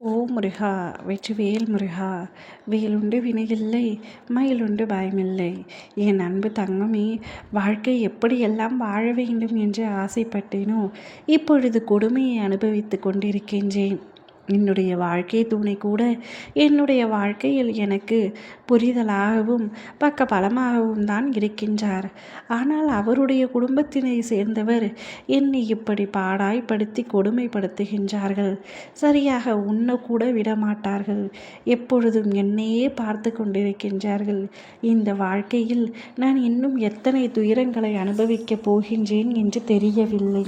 ஓ முருகா! வெற்றிவேல் முருகா! வேலுண்டு வினையில்லை, மயிலுண்டு பயமில்லை. என் அன்பு தங்கமே, வாழ்க்கை எப்படியெல்லாம் வாழ வேண்டும் என்று ஆசைப்பட்டேனோ, இப்பொழுது கொடுமையை அனுபவித்துக் கொண்டிருக்கின்றேன். என்னுடைய வாழ்க்கை துணை கூட என்னுடைய வாழ்க்கையில் எனக்கு புரிதலாகவும் பக்கபலமாகவும் தான் இருக்கின்றார். ஆனால் அவருடைய குடும்பத்தினை சேர்ந்தவர் என்னை இப்படி பாடாய்படுத்தி கொடுமைப்படுத்துகின்றார்கள். சரியாக உண்ணக்கூட விடமாட்டார்கள். எப்பொழுதும் என்னையே பார்த்து கொண்டிருக்கின்றார்கள். இந்த வாழ்க்கையில் நான் இன்னும் எத்தனை துயரங்களை அனுபவிக்கப் போகின்றேன் என்று தெரியவில்லை.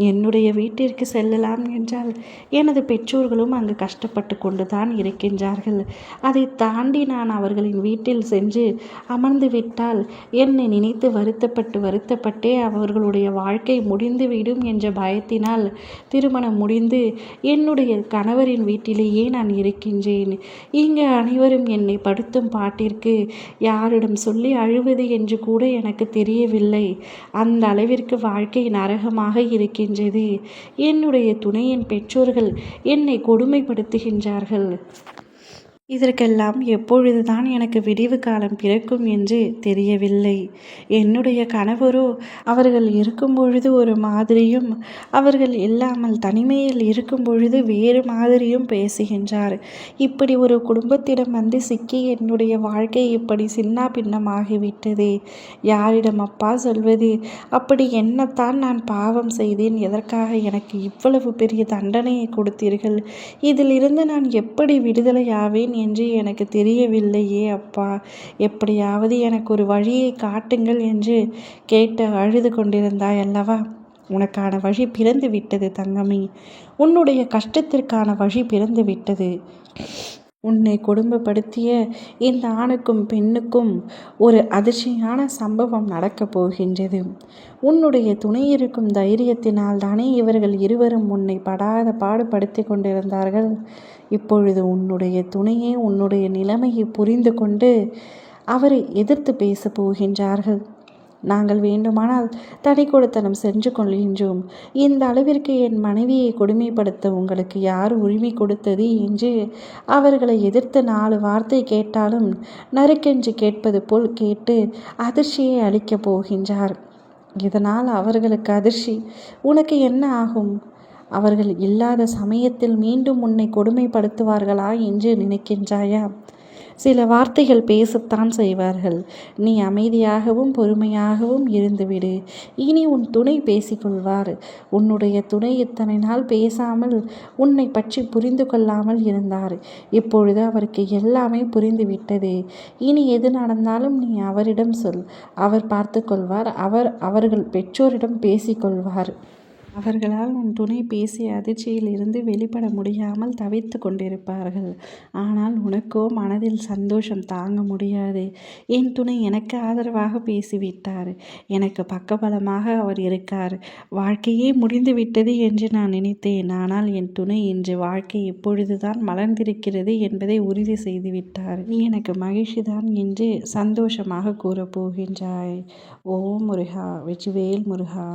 என்னுடைய வீட்டிற்கு செல்லலாம் என்றால் எனது பெற்றோர்களும் அங்கு கஷ்டப்பட்டு கொண்டுதான் இருக்கின்றார்கள். அதை தாண்டி நான் அவர்களின் வீட்டில் சென்று அமர்ந்து விட்டால் என்னை நினைத்து வருத்தப்பட்டே அவர்களுடைய வாழ்க்கை முடிந்துவிடும் என்ற பயத்தினால் திருமணம் முடிந்து என்னுடைய கணவரின் வீட்டிலேயே நான் இருக்கின்றேன். இங்கு அனைவரும் என்னை படுத்தும் பாட்டிற்கு யாரிடம் சொல்லி அழுவது என்று கூட எனக்கு தெரியவில்லை. அந்த அளவிற்கு வாழ்க்கை நரகமாக இருக்கின்றது. என்னுடைய துணையின் பெற்றோர்கள் என்னை கொடுமைப்படுத்துகின்றார்கள். இதற்கெல்லாம் எப்பொழுதுதான் எனக்கு விடிவு காலம் பிறக்கும் என்று தெரியவில்லை. என்னுடைய கணவரோ அவர்கள் இருக்கும் பொழுது ஒரு மாதிரியும், அவர்கள் இல்லாமல் தனிமையில் இருக்கும் பொழுது வேறு மாதிரியும் பேசுகின்றார். இப்படி ஒரு குடும்பத்திடம் வந்து சிக்கி என்னுடைய வாழ்க்கை இப்படி சின்னா பின்னமாகிவிட்டதே. யாரிடம் அப்பா சொல்வது? அப்படி என்னத்தான் நான் பாவம் செய்தேன்? எதற்காக எனக்கு இவ்வளவு பெரிய தண்டனையை கொடுத்தீர்கள்? இதிலிருந்து நான் எப்படி விடுதலையாவேன் என்று எனக்கு தெரியவில்லையே அப்பா. எப்படியாவது எனக்கு ஒரு வழியை காட்டுங்கள் என்று கேட்டு அழுது கொண்டிருந்தாய் அல்லவா? உனக்கான வழி பிறந்து விட்டது தங்கமே. உன்னுடைய கஷ்டத்திற்கான வழி பிறந்து விட்டது. உன்னை கொடுமைப்படுத்திய இந்த ஆணுக்கும் பெண்ணுக்கும் ஒரு அதிர்ச்சியான சம்பவம் நடக்கப் போகின்றது. உன்னுடைய துணை இருக்கும் தைரியத்தினால் தானே இவர்கள் இருவரும் உன்னை படாத பாடுபடுத்தி கொண்டிருந்தார்கள். இப்பொழுது உன்னுடைய துணையே உன்னுடைய நிலைமையை புரிந்து கொண்டு அவரை எதிர்த்து பேசப் போகின்றார்கள். நாங்கள் வேண்டுமானால் தனி கொடுத்தனம் சென்று கொள்கின்றோம். இந்த அளவிற்கு என் மனைவியை கொடுமைப்படுத்த உங்களுக்கு யார் உரிமை கொடுத்தது என்று அவர்களை எதிர்த்து 4 வார்த்தை கேட்டாலும் நறுக்கென்று கேட்பது போல் கேட்டு அதிர்ச்சியை அளிக்கப் போகின்றார். இதனால் அவர்களுக்கு அதிர்ச்சி. உனக்கு என்ன ஆகும்? அவர்கள் இல்லாத சமயத்தில் மீண்டும் உன்னை கொடுமைப்படுத்துவார்களா என்று நினைக்கின்றாயா? சில வார்த்தைகள் பேசத்தான் செய்வார்கள். நீ அமைதியாகவும் பொறுமையாகவும் இருந்துவிடு. இனி உன் துணை பேசிக்கொள்வார். உன்னுடைய துணை இத்தனை நாள் பேசாமல் உன்னை பற்றி புரிந்து கொள்ளாமல் இருந்தார். இப்பொழுது அவருக்கு எல்லாமே புரிந்துவிட்டது. இனி எது நடந்தாலும் நீ அவரிடம் சொல். அவர் பார்த்து கொள்வார். அவர்கள் பெற்றோரிடம் பேசிக்கொள்வார். அவர்களால் உன் துணை பேசிய அதிர்ச்சியில் இருந்து வெளிப்பட முடியாமல் தவித்து கொண்டிருப்பார்கள். ஆனால் உனக்கோ மனதில் சந்தோஷம் தாங்க முடியாது. என் துணை எனக்கு ஆதரவாக பேசிவிட்டார். எனக்கு பக்கபலமாக அவர் இருக்கார். வாழ்க்கையே முடிந்து விட்டது என்று நான் நினைத்தேன். ஆனால் என் துணை இன்று வாழ்க்கை இப்பொழுதுதான் மலர்ந்திருக்கிறது என்பதை உறுதி செய்துவிட்டார். நீ எனக்கு மகிழ்ச்சிதான் என்று சந்தோஷமாக கூறப்போகின்றாய். ஓம் முருகா! வெற்றிவேல் முருகா!